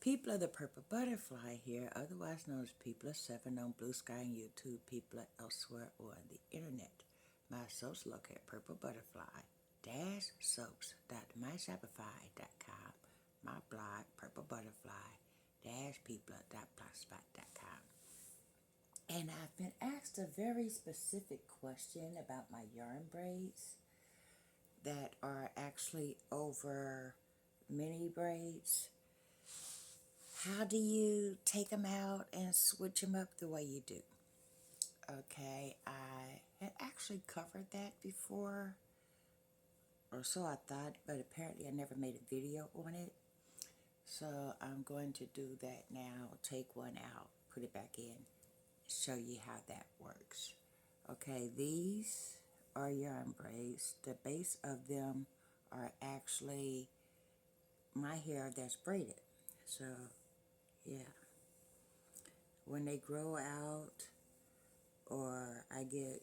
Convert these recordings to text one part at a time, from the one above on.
People of the Purple Butterfly here, otherwise known as People of Seven on Blue Sky and YouTube, people elsewhere on the internet. My source located at Purple Butterfly soaps.myshopify.com. My blog, Purple Butterfly people.blogspot.com. And I've been asked a very specific question about my yarn braids that are actually over mini braids. How do you take them out and switch them up the way you do? Okay, I had actually covered that before, or so I thought, but apparently I never made a video on it. So I'm going to do that now, take one out, put it back in, show you how that works. Okay, these are yarn braids. The base of them are actually my hair that's braided. So, yeah. When they grow out, or I get,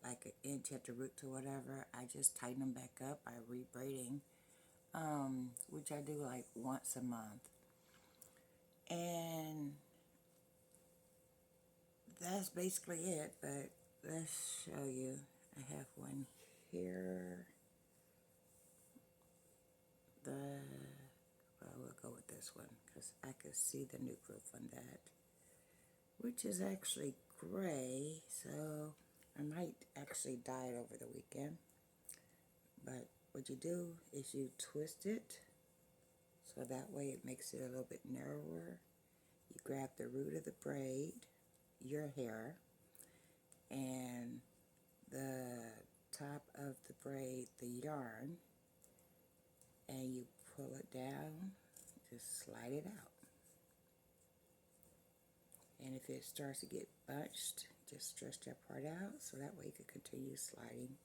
like an inch at the root or whatever, I just tighten them back up by rebraiding, which I do like once a month. And that's basically it, but let's show you. I have one here. Well, we'll go with this one because I can see the new growth on that, which is actually gray, so I might actually dye it over the weekend. But what you do is you twist it so that way it makes it a little bit narrower. You grab the root of the braid, your hair, and the top of the braid, the yarn, and you pull it down, just slide it out. And if it starts to get bunched, just stretch that part out so that way you can continue sliding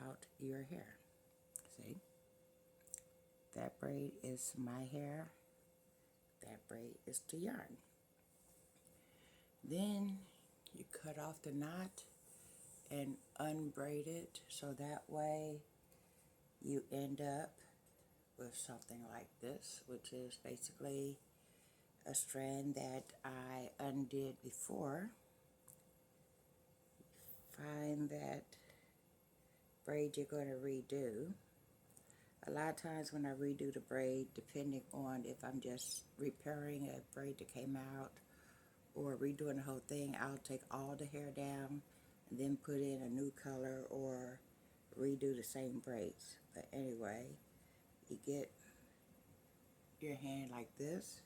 out your hair. See? That braid is my hair. That braid is the yarn. Then you cut off the knot and unbraid it so that way you end up with something like this, which is basically a strand that I undid before. Find that braid you're going to redo. A lot of times when I redo the braid, depending on if I'm just repairing a braid that came out or redoing the whole thing, I'll take all the hair down and then put in a new color or redo the same braids. But anyway, you get your hand like this.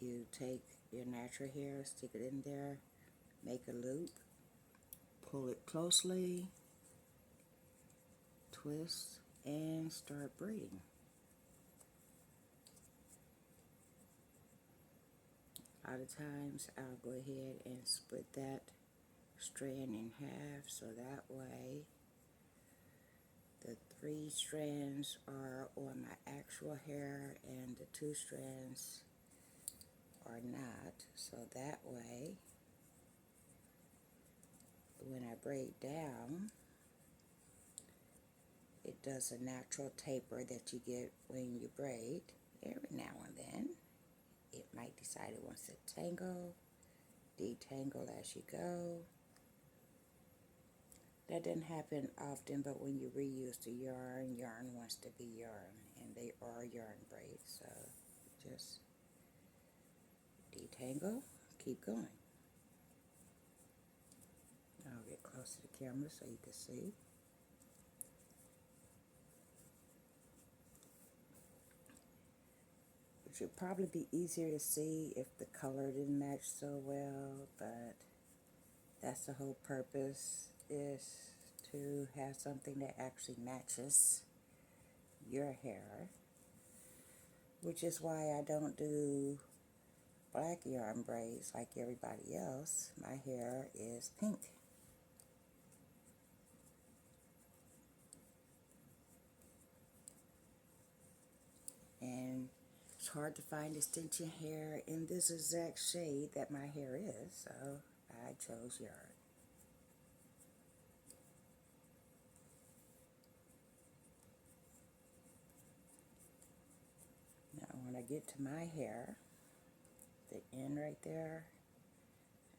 You take your natural hair, stick it in there, make a loop, pull it closely, twist, and start braiding. A lot of times I'll go ahead and split that strand in half so that way the 3 strands are on my actual hair and the 2 strands are not. So that way when I braid down, it does a natural taper that you get when you braid. Every now and then it might decide it wants to tangle, detangle as you go. That doesn't happen often, but when you reuse the yarn, yarn wants to be yarn, and they are yarn braids, so just detangle, keep going. I'll get close to the camera so you can see. It should probably be easier to see if the color didn't match so well, but that's the whole purpose, is to have something that actually matches your hair, which is why I don't do black yarn braids like everybody else. My hair is pink. And it's hard to find extension hair in this exact shade that my hair is, so I chose yarn. Now when I get to my hair, the end right there,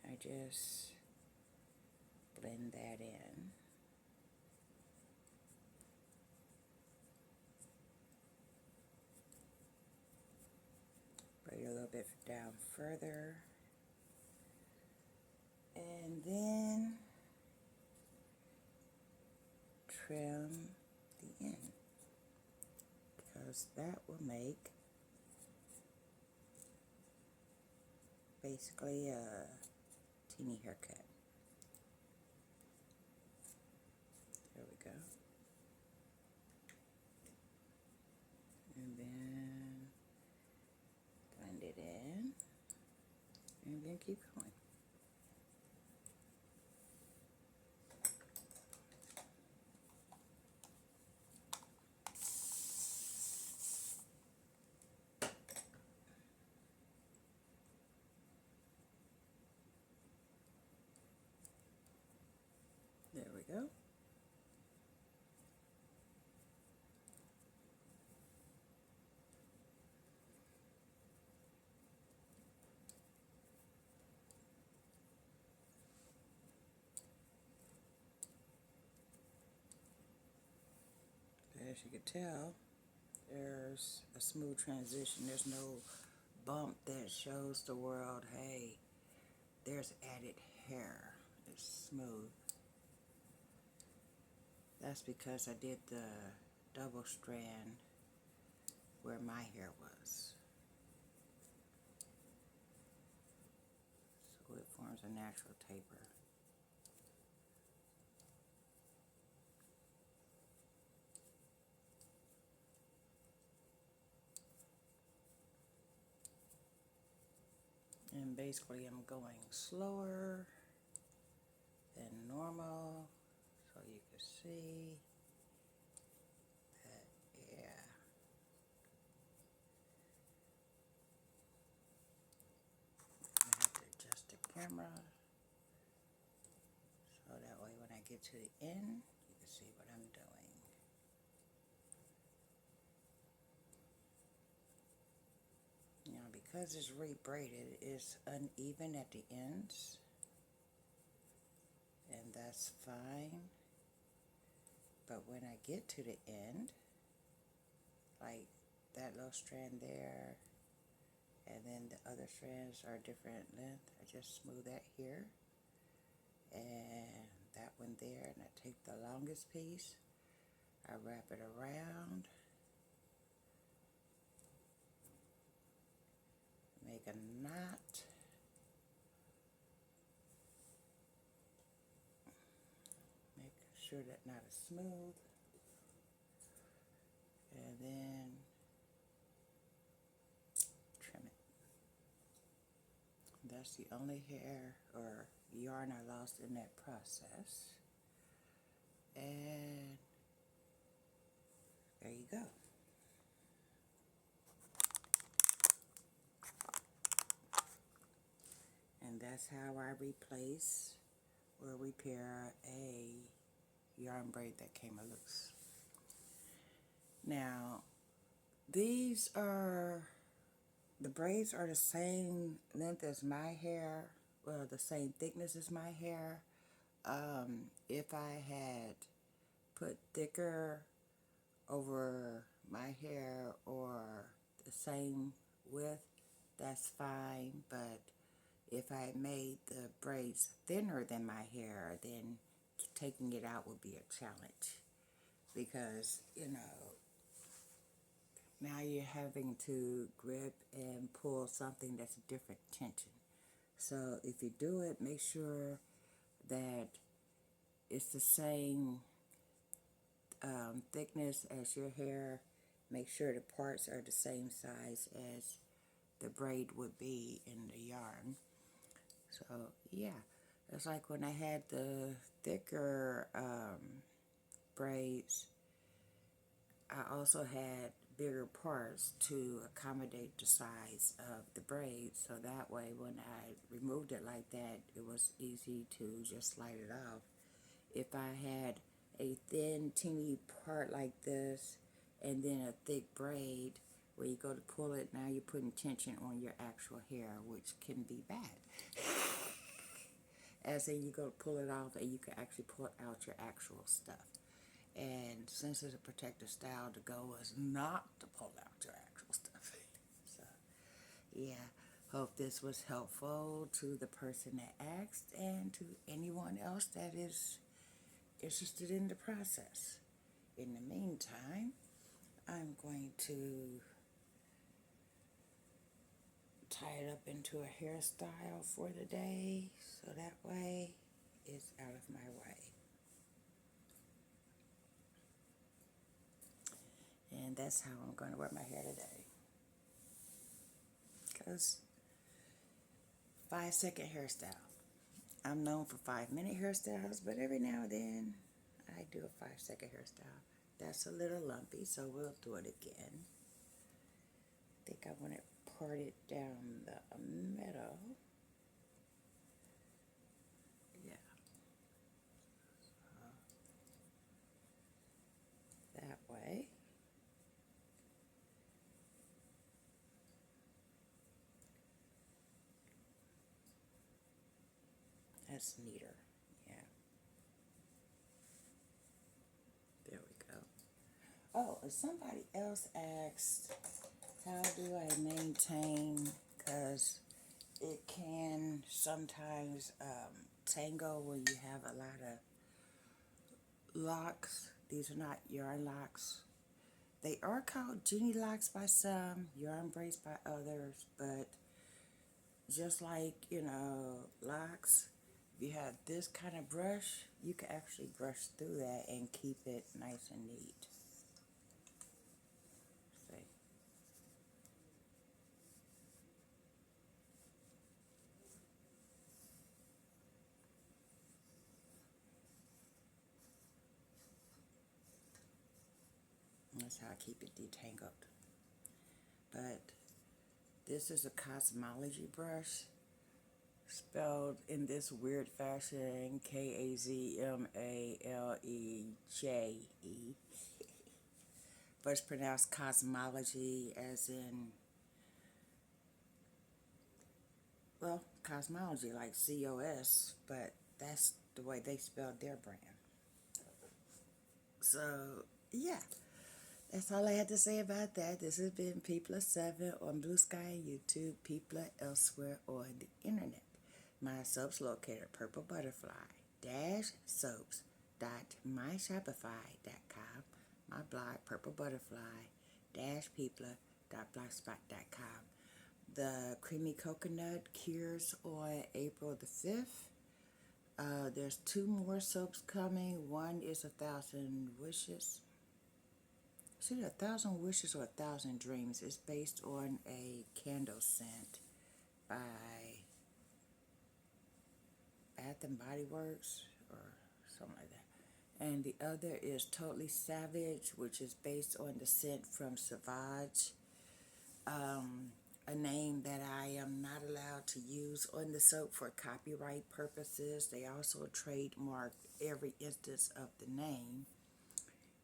I just blend that in. Braid a little bit down further. And then trim the end, because that will make basically a teeny haircut. There we go. And then blend it in, and then keep going. There we go. As you can tell, there's a smooth transition. There's no bump that shows the world, hey, there's added hair. It's smooth. That's because I did the double strand where my hair was. So it forms a natural taper. And basically I'm going slower than normal so you can see that, yeah. I have to adjust the camera so that way when I get to the end, you can see what I'm doing. Now because it's re-braided, it's uneven at the ends, and that's fine. But when I get to the end, like that little strand there, and then the other strands are different length, I just smooth that here, and that one there, and I take the longest piece, I wrap it around, make a knot, make sure that knot is smooth, and then trim it. That's the only hair or yarn I lost in that process. And there you go. And that's how I replace or repair a yarn braid that came loose. Now, these are, the braids are the same length as my hair, well, the same thickness as my hair. If I had put thicker over my hair or the same width, that's fine, but if I made the braids thinner than my hair, then taking it out would be a challenge, because, you know, now you're having to grip and pull something that's a different tension. So if you do it, make sure that it's the same thickness as your hair. Make sure the parts are the same size as the braid would be in the yarn. So yeah, it's like when I had the thicker braids, I also had bigger parts to accommodate the size of the braid, so that way when I removed it like that, it was easy to just slide it off. If I had a thin, teeny part like this and then a thick braid, Where you go to pull it, now you're putting tension on your actual hair, which can be bad. As in, you go to pull it off, and you can actually pull out your actual stuff. And since it's a protective style, the goal is not to pull out your actual stuff. So, yeah, hope this was helpful to the person that asked and to anyone else that is interested in the process. In the meantime, I'm going to tie it up into a hairstyle for the day, so that way it's out of my way. And that's how I'm going to wear my hair today. Because 5-second hairstyle. I'm known for 5-minute hairstyles, but every now and then I do a 5-second hairstyle. That's a little lumpy, so we'll do it again. I think I want it parted down the middle. Yeah. That way. That's neater. Yeah. There we go. Oh, and somebody else asked, how do I maintain, because it can sometimes tangle when you have a lot of locks. These are not yarn locks. They are called genie locks by some, yarn braids by others, but just like, locks, if you have this kind of brush, you can actually brush through that and keep it nice and neat. See? That's how I keep it detangled. But this is a cosmology brush, spelled in this weird fashion, Kazmaleje. But it's pronounced cosmology as in, well, cosmology, like COS, but that's the way they spelled their brand. So, yeah. That's all I had to say about that. This has been People7 on Blue Sky, YouTube, People elsewhere on the internet. My soaps located Purple Butterfly soaps .myshopify.com. My blog Purple Butterfly people.blogspot.com. The Creamy Coconut cures on April the 5th. There's 2 more soaps coming. One is 1,000 Wishes. Is it 1,000 Wishes or 1,000 Dreams? It's based on a candle scent by Bath and Body Works or something like that. And the other is Totally Savage, which is based on the scent from Savage, a name that I am not allowed to use on the soap for copyright purposes. They also trademark every instance of the name.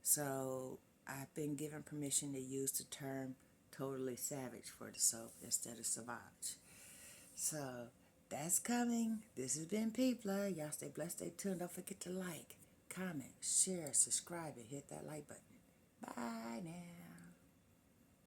So I've been given permission to use the term Totally Savage for the soap instead of Savage. So that's coming. This has been People. Y'all stay blessed, stay tuned. Don't forget to like, comment, share, subscribe, and hit that like button. Bye.